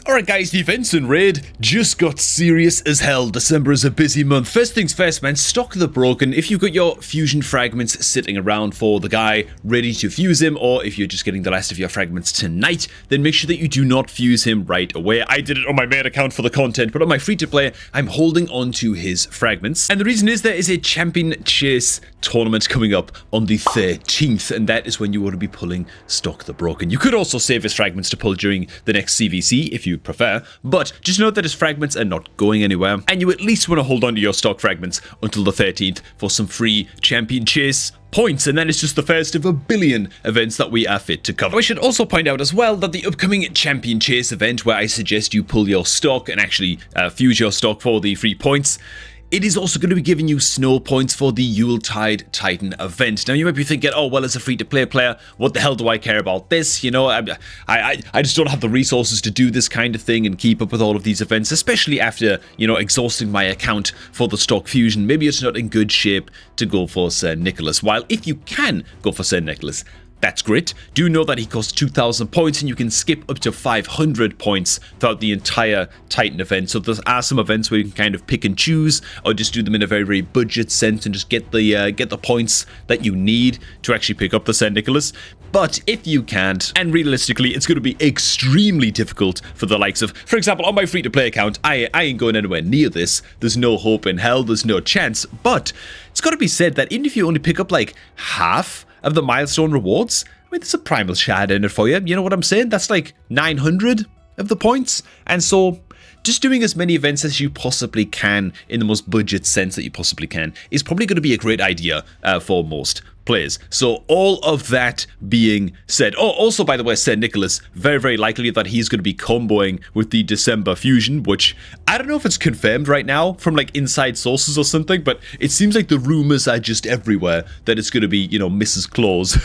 Alright guys, the events in Raid just got serious as hell. December is a busy month. First things first, man, stock the broken. If you've got your fusion fragments sitting around for the guy ready to fuse him, or if you're just getting the last of your fragments tonight, then make sure that you do not fuse him right away. I did it on my main account for the content, but on my free-to-play, I'm holding on to his fragments. And the reason is there is a champion chase tournament coming up on the 13th, and that is when you want to be pulling Stokk the Broken. You could also save his fragments to pull during the next CVC if you prefer, but just note that his fragments are not going anywhere, and you at least want to hold on to your Stokk fragments until the 13th for some free champion chase points, and then it's just the first of a billion events that we are fit to cover. I should also point out as well that the upcoming champion chase event, where I suggest you pull your Stokk and actually fuse your Stokk for the free points, it is also going to be giving you snow points for the Yuletide Titan event. Now, you might be thinking, oh, well, as a free-to-play player, what the hell do I care about this? You know, I just don't have the resources to do this kind of thing and keep up with all of these events, especially after, you know, exhausting my account for the Stokk fusion. Maybe it's not in good shape to go for Sir Nicholas. While if you can go for Sir Nicholas, that's great. Do know that he costs 2,000 points and you can skip up to 500 points throughout the entire Titan event. So there are some events where you can kind of pick and choose, or just do them in a very, very budget sense and just get the points that you need to actually pick up the St. Nicholas. But if you can't, and realistically, it's going to be extremely difficult for the likes of, for example, on my free-to-play account, I ain't going anywhere near this. There's no hope in hell, there's no chance. But it's got to be said that even if you only pick up like half of the milestone rewards, I mean, there's a primal shard in it for you. You know what I'm saying? That's like 900 of the points. And so just doing as many events as you possibly can in the most budget sense that you possibly can is probably going to be a great idea for most players. So all of that being said, oh, also by the way, St. Nicholas, very, very likely that he's going to be comboing with the December fusion, which I don't know if it's confirmed right now from like inside sources or something, but it seems like the rumors are just everywhere that it's going to be, you know, Mrs. Claus,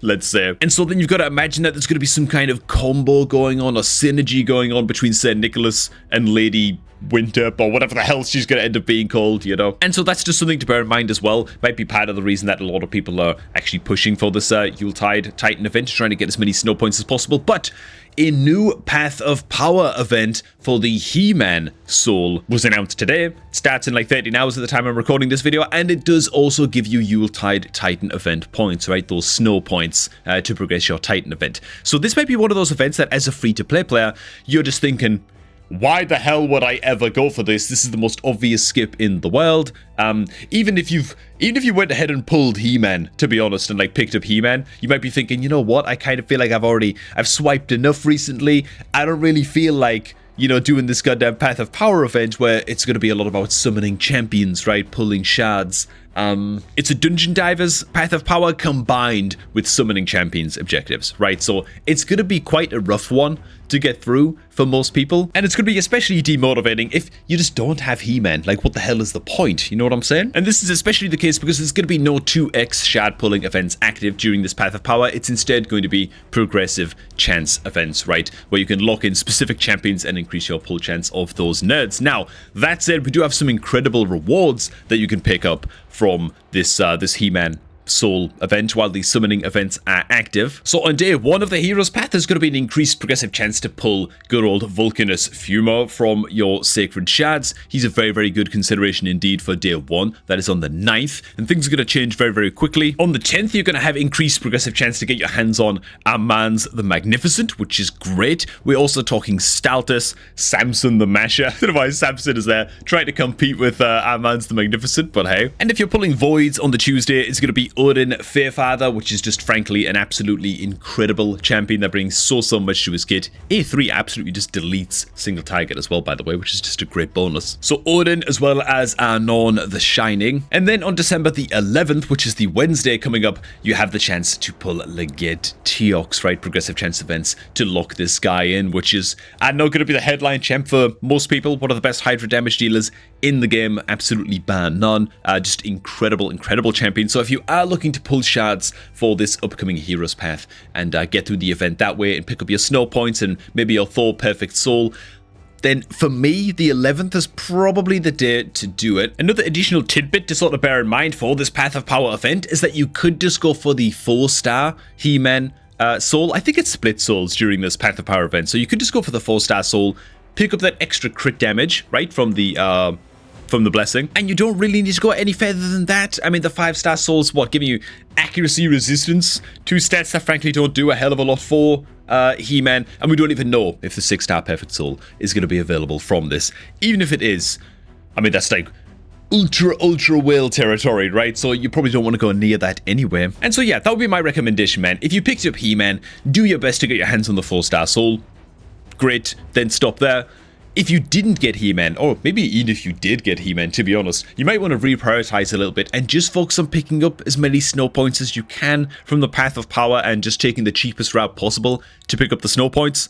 let's say. And so then you've got to imagine that there's going to be some kind of combo going on or synergy going on between St. Nicholas and Lady Winter, or whatever the hell she's going to end up being called, you know. And so that's just something to bear in mind as well. Might be part of the reason that a lot of people are actually pushing for this Yuletide Titan event, trying to get as many snow points as possible. But a new Path of Power event for the He-Man soul was announced today. It starts in like 13 hours at the time I'm recording this video, and it does also give you Yuletide Titan event points, right? Those snow points to progress your Titan event. So this might be one of those events that as a free-to-play player, you're just thinking, why the hell would I ever go for this? This is the most obvious skip in the world. Even if you went ahead and pulled He-Man, to be honest, and like picked up He-Man, you might be thinking, you know what? I kind of feel like I've swiped enough recently. I don't really feel like, you know, doing this goddamn Path of Power event where it's going to be a lot about summoning champions, right? Pulling shards. It's a Dungeon Divers Path of Power combined with summoning champions objectives, right? So it's going to be quite a rough one to get through for most people, and it's going to be especially demotivating if you just don't have He-Man. Like, what the hell is the point? You know what I'm saying? And this is especially the case because there's going to be no 2x shard pulling events active during this Path of Power. It's instead going to be progressive chance events, right? Where you can lock in specific champions and increase your pull chance of those nerds. Now, that said, we do have some incredible rewards that you can pick up from this He-Man soul event while the summoning events are active. So on day 1 of the Hero's Path, there's going to be an increased progressive chance to pull good old Vulcanus Fuma from your Sacred Shards. He's a very, very good consideration indeed for day 1. That is on the 9th, and things are going to change very, very quickly. On the 10th, you're going to have increased progressive chance to get your hands on Amans the Magnificent, which is great. We're also talking Staltus, Samson the Masher. I don't know why Samson is there trying to compete with Amans the Magnificent, but hey. And if you're pulling Voids on the Tuesday, it's going to be Odin Fairfather, which is just frankly an absolutely incredible champion that brings so much to his kit. A3 absolutely just deletes single target as well, by the way, which is just a great bonus. So Odin as well as Arnon the Shining. And then on December the 11th, which is the Wednesday coming up, you have the chance to pull Legate Teox, right? Progressive chance events to lock this guy in, which is, I know, going to be the headline champ for most people. One of the best Hydra damage dealers in the game, absolutely bar none. Just incredible champion. So if you are looking to pull shards for this upcoming Hero's Path and get through the event that way and pick up your snow points and maybe your Thor Perfect Soul, then for me, the 11th is probably the day to do it. Another additional tidbit to sort of bear in mind for this Path of Power event is that you could just go for the 4-star He-Man soul. I think it's split souls during this Path of Power event. So you could just go for the 4-star soul, pick up that extra crit damage, right, from the blessing, and you don't really need to go any further than that. I mean, the 5-star souls, what, giving you accuracy, resistance, 2 stats that frankly don't do a hell of a lot for He-Man, and we don't even know if the 6-star perfect soul is going to be available from this. Even if it is, I mean, that's like ultra whale territory, right? So you probably don't want to go near that anyway. And so yeah, that would be my recommendation, man. If you picked up He-Man, do your best to get your hands on the 4-star soul. Great, then stop there. If you didn't get He-Man, or maybe even if you did get He-Man, to be honest, you might want to reprioritize a little bit and just focus on picking up as many snow points as you can from the Path of Power and just taking the cheapest route possible to pick up the snow points.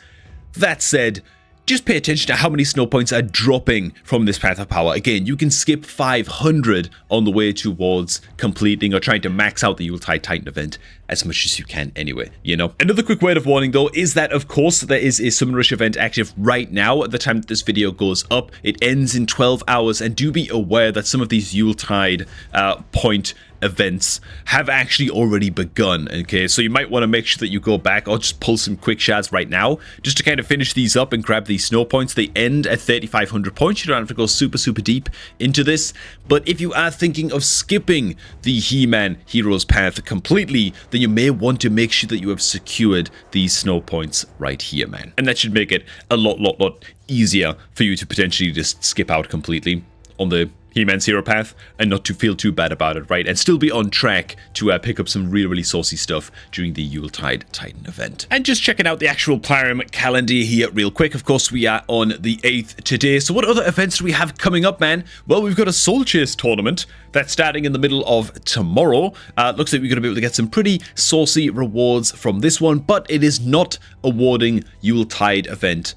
That said, just pay attention to how many snow points are dropping from this Path of Power. Again, you can skip 500 on the way towards completing or trying to max out the Yuletide Titan event as much as you can anyway, you know. Another quick word of warning though is that of course there is a Summon Rush event active right now at the time that this video goes up. It ends in 12 hours, and do be aware that some of these Yuletide point events have actually already begun, okay? So you might want to make sure that you go back or just pull some quick shards right now just to kind of finish these up and grab these snow points. They end at 3,500 points. You don't have to go super deep into this, but if you are thinking of skipping the He-Man Heroes path completely, then you may want to make sure that you have secured these snow points right here, man. And that should make it a lot easier for you to potentially just skip out completely on the He-Man's hero path and not to feel too bad about it, right? And still be on track to pick up some really saucy stuff during the Yuletide Titan event. And just checking out the actual Plarium calendar here real quick. Of course, we are on the 8th today. So what other events do we have coming up, man? Well, we've got a Soul Chase tournament that's starting in the middle of tomorrow. Looks like we're going to be able to get some pretty saucy rewards from this one, but it is not awarding Yuletide event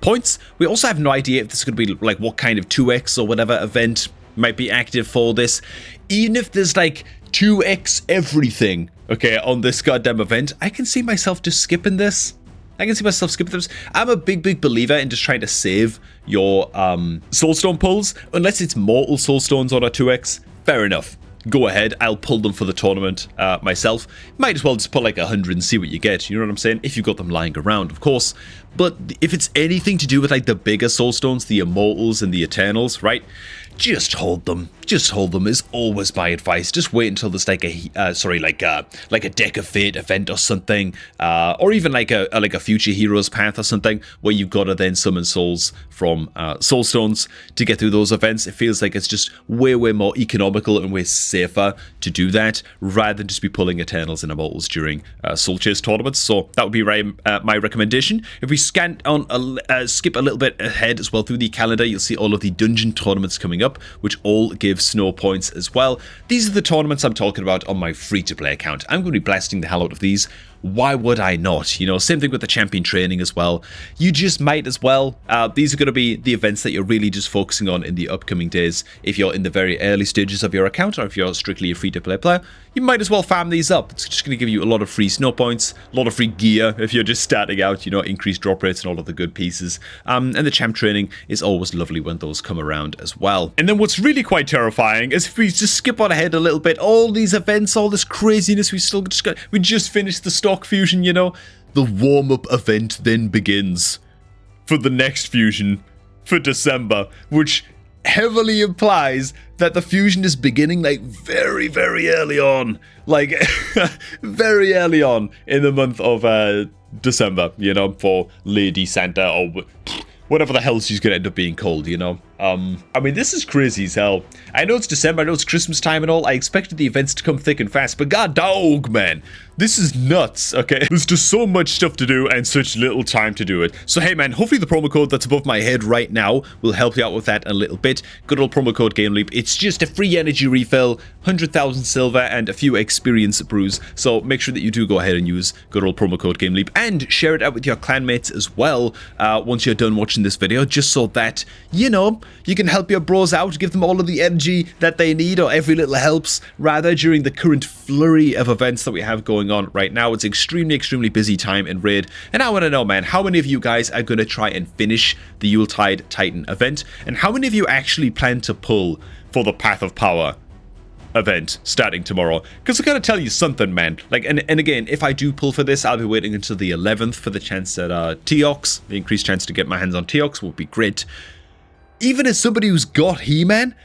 points. We also have no idea if this is going to be like what kind of 2x or whatever event might be active for this. Even if there's like 2x everything, okay, on this goddamn event, I can see myself just skipping this. I can see myself skipping this. I'm a big believer in just trying to save your soulstone pulls, unless it's mortal soulstones on a 2x. Fair enough. Go ahead, I'll pull them for the tournament myself. Might as well just put like 100 and see what you get, you know what I'm saying? If you've got them lying around, of course. But if it's anything to do with like the bigger soulstones, the immortals and the eternals, right? Just hold them. Just hold them is always my advice. Just wait until there's like a Deck of Fate event or something, or even like a Future Heroes path or something where you've got to then summon souls from soulstones to get through those events. It feels like it's just way more economical and way safer to do that rather than just be pulling Eternals and Immortals during Soul Chase tournaments. So that would be my recommendation. If we skip a little bit ahead as well through the calendar, you'll see all of the dungeon tournaments coming up, which all give snow points as well. These are the tournaments I'm talking about on my free-to-play account. I'm going to be blasting the hell out of these. Why would I not? You know, same thing with the champion training as well. You just might as well. These are going to be the events that you're really just focusing on in the upcoming days. If you're in the very early stages of your account, or if you're strictly a free-to-play player, you might as well farm these up. It's just going to give you a lot of free snow points, a lot of free gear if you're just starting out, you know, increased drop rates and all of the good pieces. And the champ training is always lovely when those come around as well. And then what's really quite terrifying is if we just skip on ahead a little bit, all these events, all this craziness, we just finished the Stokk fusion, you know. The warm-up event then begins for the next fusion for December, which heavily implies that the fusion is beginning like very early on, like very early on in the month of December, you know, for Lady Santa or whatever the hell she's gonna end up being called, you know. I mean, this is crazy as hell. I know it's December, I know it's Christmas time and all. I expected the events to come thick and fast, but god dog, man, this is nuts, okay? There's just so much stuff to do and such little time to do it. So hey man, hopefully the promo code that's above my head right now will help you out with that a little bit. Good old promo code GameLeap. It's just a free energy refill, 100,000 silver, and a few experience brews. So make sure that you do go ahead and use good old promo code GameLeap and share it out with your clanmates as well once you're done watching this video, just so that, you know, you can help your bros out, give them all of the energy that they need, or every little helps, rather, during the current flurry of events that we have going on right now. It's extremely busy time in Raid, and I want to know, man, how many of you guys are going to try and finish the Yuletide Titan event, and how many of you actually plan to pull for the Path of Power event starting tomorrow. Because I gotta tell you something, man. Like, and again, if I do pull for this, I'll be waiting until the 11th for the chance at Teox. The increased chance to get my hands on Teox would be great. Even as somebody who's got He-Man,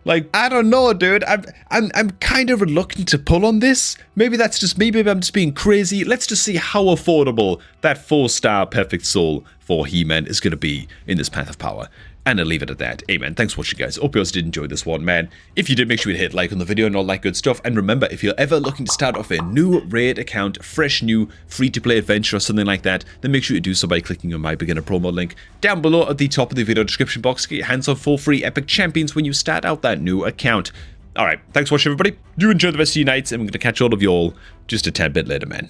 like, I don't know, dude. I'm kind of reluctant to pull on this. Maybe that's just me. Maybe I'm just being crazy. Let's just see how affordable that 4-star Perfect Soul for He-Man is going to be in this Path of Power. And I'll leave it at that. Amen. Thanks for watching, guys. Hope you guys did enjoy this one, man. If you did, make sure you hit like on the video and all that good stuff. And remember, if you're ever looking to start off a new raid account, fresh new free-to-play adventure or something like that, then make sure you do so by clicking on my beginner promo link down below at the top of the video description box. Get your hands on 4 free epic champions when you start out that new account. Alright, thanks for watching, everybody. Do enjoy the rest of your nights, and we're going to catch all of y'all just a tad bit later, man.